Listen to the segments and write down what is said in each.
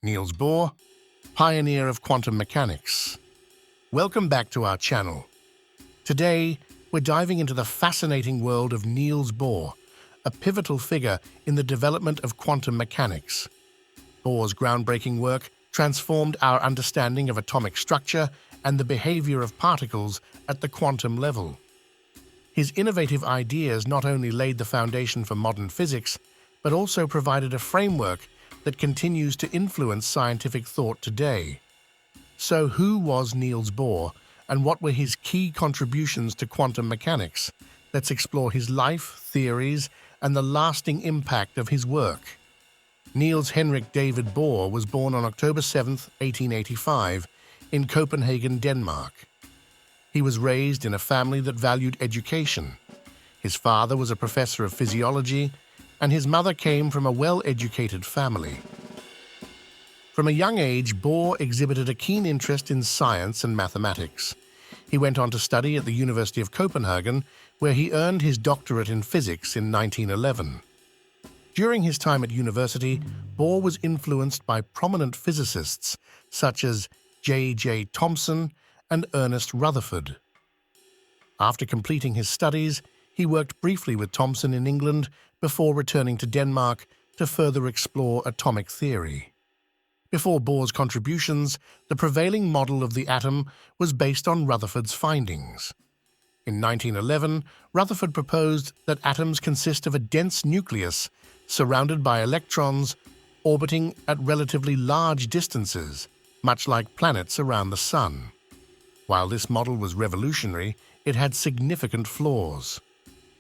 Niels Bohr, pioneer of quantum mechanics. Welcome back to our channel. Today, we're diving into the fascinating world of Niels Bohr, a pivotal figure in the development of quantum mechanics. Bohr's groundbreaking work transformed our understanding of atomic structure and the behavior of particles at the quantum level. His innovative ideas not only laid the foundation for modern physics, but also provided a framework that continues to influence scientific thought today. So who was Niels Bohr, and what were his key contributions to quantum mechanics? Let's explore his life, theories, and the lasting impact of his work. Niels Henrik David Bohr was born on October 7, 1885, in Copenhagen, Denmark. He was raised in a family that valued education. His father was a professor of physiology, and his mother came from a well-educated family. From a young age, Bohr exhibited a keen interest in science and mathematics. He went on to study at the University of Copenhagen, where he earned his doctorate in physics in 1911. During his time at university, Bohr was influenced by prominent physicists such as J. Thomson and Ernest Rutherford. After completing his studies, he worked briefly with Thomson in England before returning to Denmark to further explore atomic theory. Before Bohr's contributions, the prevailing model of the atom was based on Rutherford's findings. In 1911, Rutherford proposed that atoms consist of a dense nucleus surrounded by electrons orbiting at relatively large distances, much like planets around the Sun. While this model was revolutionary, it had significant flaws.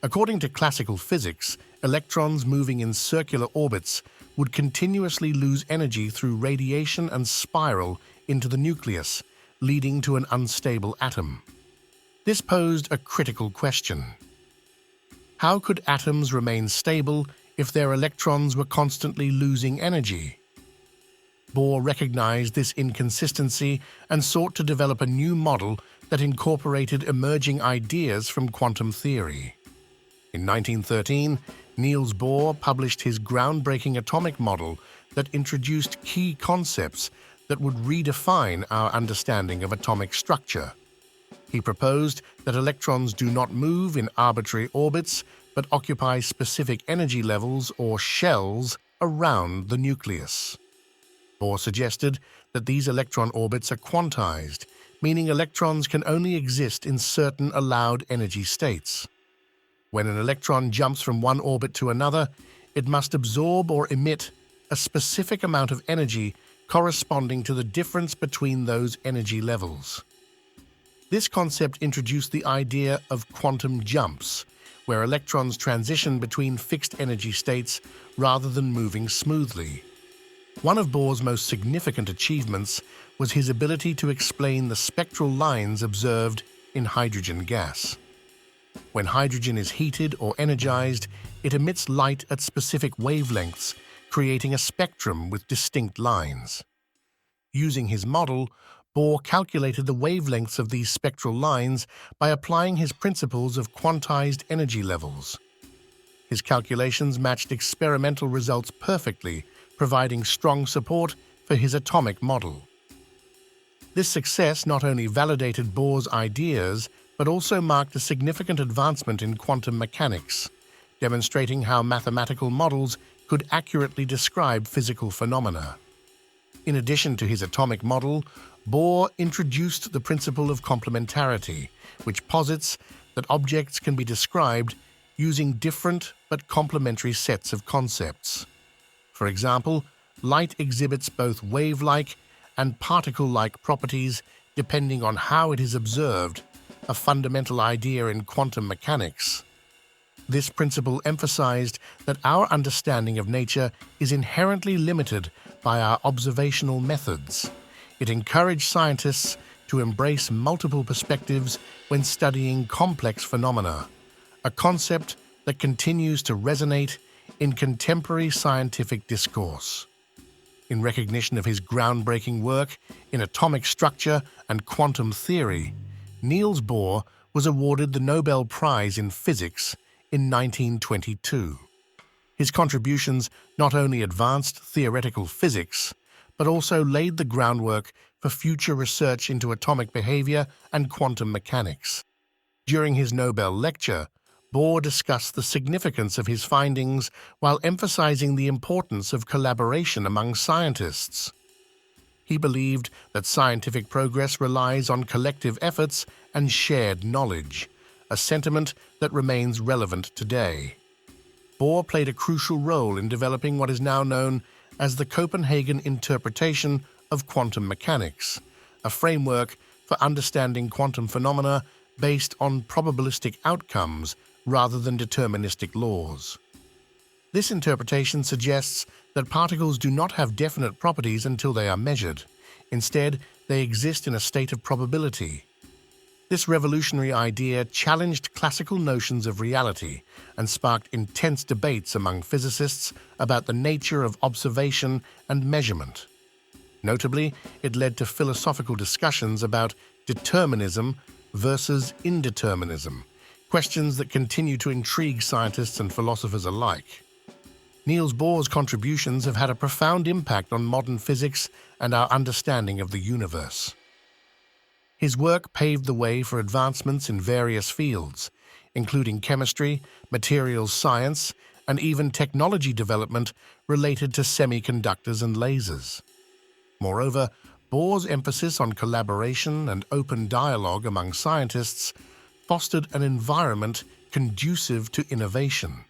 According to classical physics, electrons moving in circular orbits would continuously lose energy through radiation and spiral into the nucleus, leading to an unstable atom. This posed a critical question. How could atoms remain stable if their electrons were constantly losing energy? Bohr recognized this inconsistency and sought to develop a new model that incorporated emerging ideas from quantum theory. In 1913, Niels Bohr published his groundbreaking atomic model that introduced key concepts that would redefine our understanding of atomic structure. He proposed that electrons do not move in arbitrary orbits, but occupy specific energy levels or shells around the nucleus. Bohr suggested that these electron orbits are quantized, meaning electrons can only exist in certain allowed energy states. When an electron jumps from one orbit to another, it must absorb or emit a specific amount of energy corresponding to the difference between those energy levels. This concept introduced the idea of quantum jumps, where electrons transition between fixed energy states rather than moving smoothly. One of Bohr's most significant achievements was his ability to explain the spectral lines observed in hydrogen gas. When hydrogen is heated or energized, it emits light at specific wavelengths, creating a spectrum with distinct lines. Using his model, Bohr calculated the wavelengths of these spectral lines by applying his principles of quantized energy levels. His calculations matched experimental results perfectly, providing strong support for his atomic model. This success not only validated Bohr's ideas, but also marked a significant advancement in quantum mechanics, demonstrating how mathematical models could accurately describe physical phenomena. In addition to his atomic model, Bohr introduced the principle of complementarity, which posits that objects can be described using different but complementary sets of concepts. For example, light exhibits both wave-like and particle-like properties depending on how it is observed, a fundamental idea in quantum mechanics. This principle emphasized that our understanding of nature is inherently limited by our observational methods. It encouraged scientists to embrace multiple perspectives when studying complex phenomena, a concept that continues to resonate in contemporary scientific discourse. In recognition of his groundbreaking work in atomic structure and quantum theory, Niels Bohr was awarded the Nobel Prize in Physics in 1922. His contributions not only advanced theoretical physics, but also laid the groundwork for future research into atomic behavior and quantum mechanics. During his Nobel lecture, Bohr discussed the significance of his findings while emphasizing the importance of collaboration among scientists. He believed that scientific progress relies on collective efforts and shared knowledge, a sentiment that remains relevant today. Bohr played a crucial role in developing what is now known as the Copenhagen interpretation of quantum mechanics, a framework for understanding quantum phenomena based on probabilistic outcomes rather than deterministic laws. This interpretation suggests that particles do not have definite properties until they are measured. Instead, they exist in a state of probability. This revolutionary idea challenged classical notions of reality and sparked intense debates among physicists about the nature of observation and measurement. Notably, it led to philosophical discussions about determinism versus indeterminism, questions that continue to intrigue scientists and philosophers alike. Niels Bohr's contributions have had a profound impact on modern physics and our understanding of the universe. His work paved the way for advancements in various fields, including chemistry, materials science, and even technology development related to semiconductors and lasers. Moreover, Bohr's emphasis on collaboration and open dialogue among scientists fostered an environment conducive to innovation.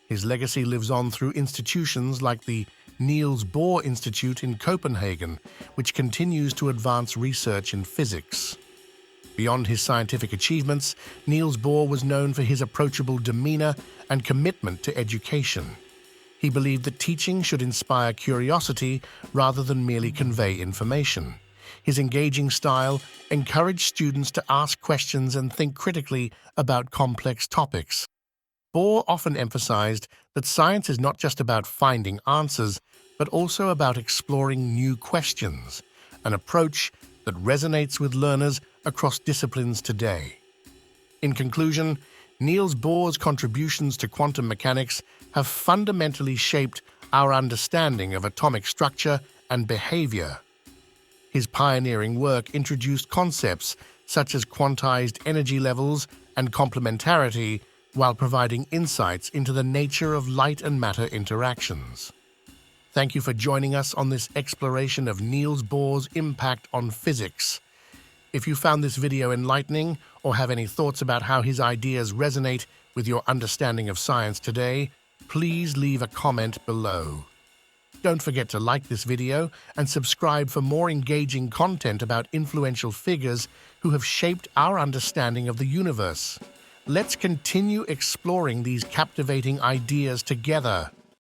His legacy lives on through institutions like the Niels Bohr Institute in Copenhagen, which continues to advance research in physics. Beyond his scientific achievements, Niels Bohr was known for his approachable demeanor and commitment to education. He believed that teaching should inspire curiosity rather than merely convey information. His engaging style encouraged students to ask questions and think critically about complex topics. Bohr often emphasized that science is not just about finding answers, but also about exploring new questions, an approach that resonates with learners across disciplines today. In conclusion, Niels Bohr's contributions to quantum mechanics have fundamentally shaped our understanding of atomic structure and behavior. His pioneering work introduced concepts such as quantized energy levels and complementarity, while providing insights into the nature of light and matter interactions. Thank you for joining us on this exploration of Niels Bohr's impact on physics. If you found this video enlightening or have any thoughts about how his ideas resonate with your understanding of science today, please leave a comment below. Don't forget to like this video and subscribe for more engaging content about influential figures who have shaped our understanding of the universe. Let's continue exploring these captivating ideas together.